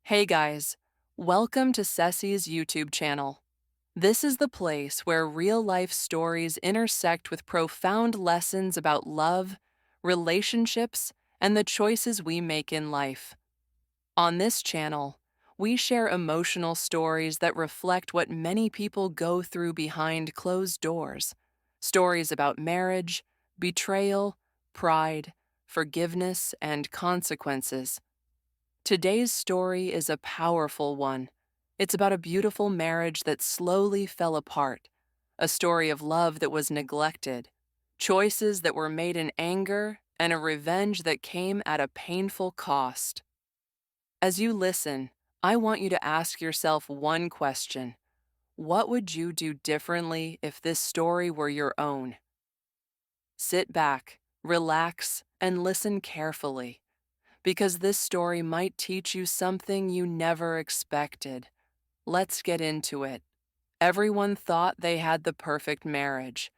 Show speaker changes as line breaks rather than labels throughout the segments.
Hey guys, welcome to Ceci's YouTube channel. This is the place where real life stories intersect with profound lessons about love, relationships, and the choices we make in life. On this channel, we share emotional stories that reflect what many people go through behind closed doors. Stories about marriage, betrayal, pride, forgiveness, and consequences. Today's story is a powerful one. It's about a beautiful marriage that slowly fell apart, a story of love that was neglected, choices that were made in anger, and a revenge that came at a painful cost. As you listen, I want you to ask yourself one question. What would you do differently if this story were your own? Sit back, relax, and listen carefully, because this story might teach you something you never expected. Let's get into it. Everyone thought they had the perfect marriage.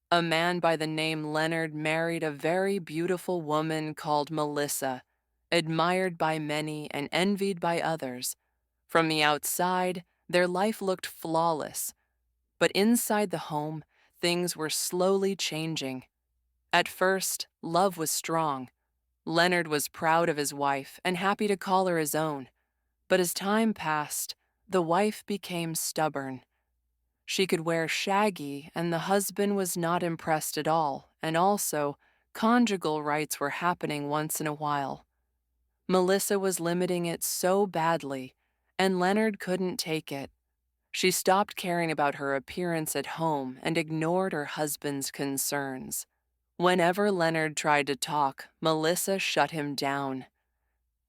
A man by the name Leonard married a very beautiful woman called Melissa, admired by many and envied by others. From the outside, their life looked flawless, but inside the home, things were slowly changing. At first, love was strong. Leonard was proud of his wife and happy to call her his own. But as time passed, the wife became stubborn. She could wear shaggy, and the husband was not impressed at all, and also, conjugal rights were happening once in a while. Melissa was limiting it so badly, and Leonard couldn't take it. She stopped caring about her appearance at home and ignored her husband's concerns. Whenever Leonard tried to talk, Melissa shut him down.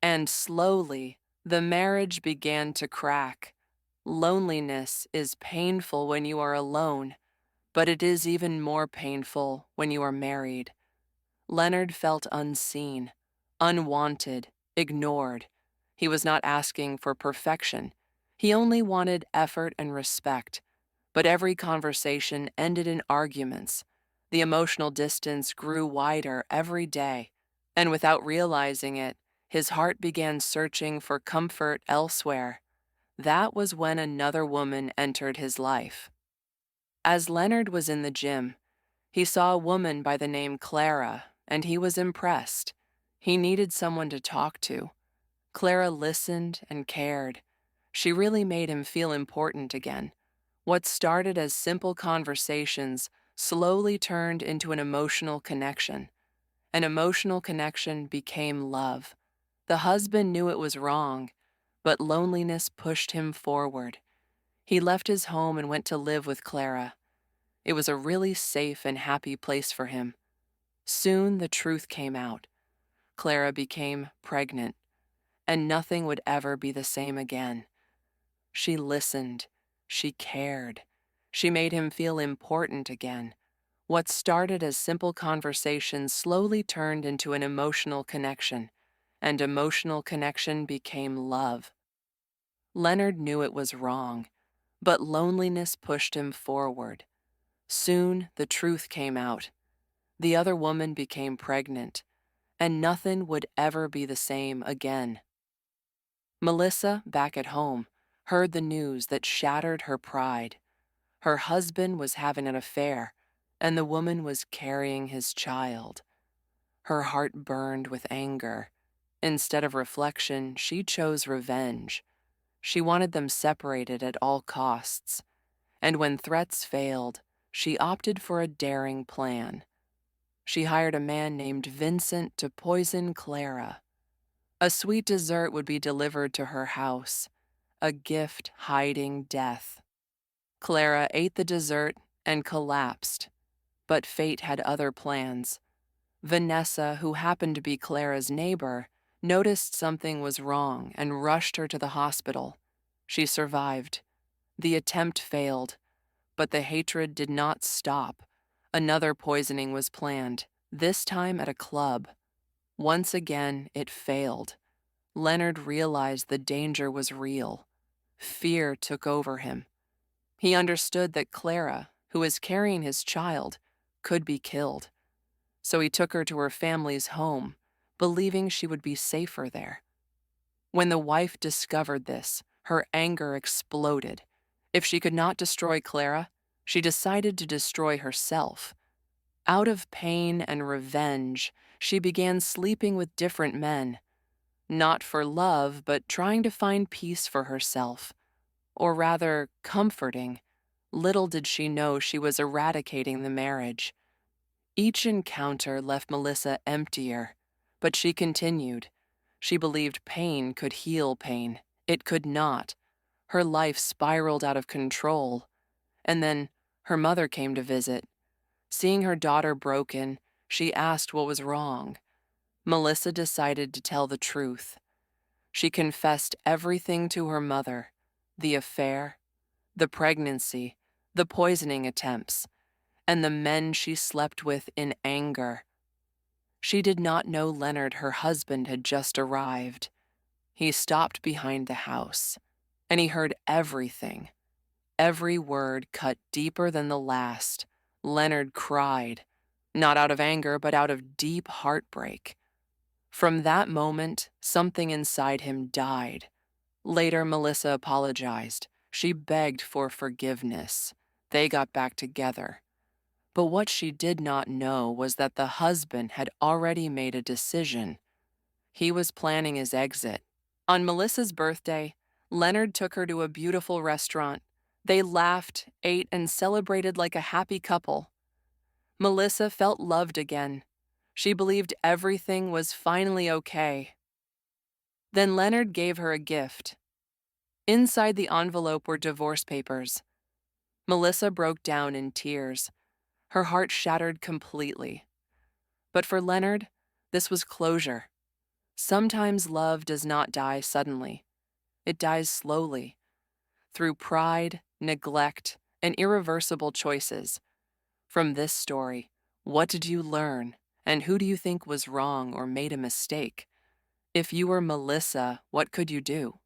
And slowly, the marriage began to crack. Loneliness is painful when you are alone, but it is even more painful when you are married. Leonard felt unseen, unwanted, ignored. He was not asking for perfection. He only wanted effort and respect. But every conversation ended in arguments. The emotional distance grew wider every day, and without realizing it, his heart began searching for comfort elsewhere. That was when another woman entered his life. As Leonard was in the gym, he saw a woman by the name Clara, and he was impressed. He needed someone to talk to. Clara listened and cared. She really made him feel important again. What started as simple conversations slowly turned into an emotional connection. An emotional connection became love. The husband knew it was wrong, but loneliness pushed him forward. He left his home and went to live with Clara. It was a really safe and happy place for him. Soon the truth came out. Clara became pregnant, and nothing would ever be the same again. She listened. She cared. She made him feel important again. What started as simple conversations slowly turned into an emotional connection, and emotional connection became love. Leonard knew it was wrong, but loneliness pushed him forward. Soon the truth came out. The other woman became pregnant, and nothing would ever be the same again. Melissa, back at home, heard the news that shattered her pride. Her husband was having an affair, and the woman was carrying his child. Her heart burned with anger. Instead of reflection, she chose revenge. She wanted them separated at all costs. And when threats failed, she opted for a daring plan. She hired a man named Vincent to poison Clara. A sweet dessert would be delivered to her house, a gift hiding death. Clara ate the dessert and collapsed, but fate had other plans. Vanessa, who happened to be Clara's neighbor, noticed something was wrong and rushed her to the hospital. She survived. The attempt failed, but the hatred did not stop. Another poisoning was planned, this time at a club. Once again, it failed. Leonard realized the danger was real. Fear took over him. He understood that Clara, who was carrying his child, could be killed. So he took her to her family's home, believing she would be safer there. When the wife discovered this, her anger exploded. If she could not destroy Clara, she decided to destroy herself. Out of pain and revenge, she began sleeping with different men, not for love, but trying to find peace for herself, or rather, comforting. Little did she know she was eradicating the marriage. Each encounter left Melissa emptier, but she continued. She believed pain could heal pain. It could not. Her life spiraled out of control. And then her mother came to visit. Seeing her daughter broken, she asked what was wrong. Melissa decided to tell the truth. She confessed everything to her mother: the affair, the pregnancy, the poisoning attempts, and the men she slept with in anger. She did not know Leonard, her husband, had just arrived. He stopped behind the house, and he heard everything. Every word cut deeper than the last. Leonard cried, not out of anger, but out of deep heartbreak. From that moment, something inside him died. Later, Melissa apologized. She begged for forgiveness. They got back together. But what she did not know was that the husband had already made a decision. He was planning his exit. On Melissa's birthday, Leonard took her to a beautiful restaurant. They laughed, ate, and celebrated like a happy couple. Melissa felt loved again. She believed everything was finally okay. Then Leonard gave her a gift. Inside the envelope were divorce papers. Melissa broke down in tears. Her heart shattered completely. But for Leonard, this was closure. Sometimes love does not die suddenly. It dies slowly, through pride, neglect, and irreversible choices. From this story, what did you learn, and who do you think was wrong or made a mistake? If you were Melissa, what could you do?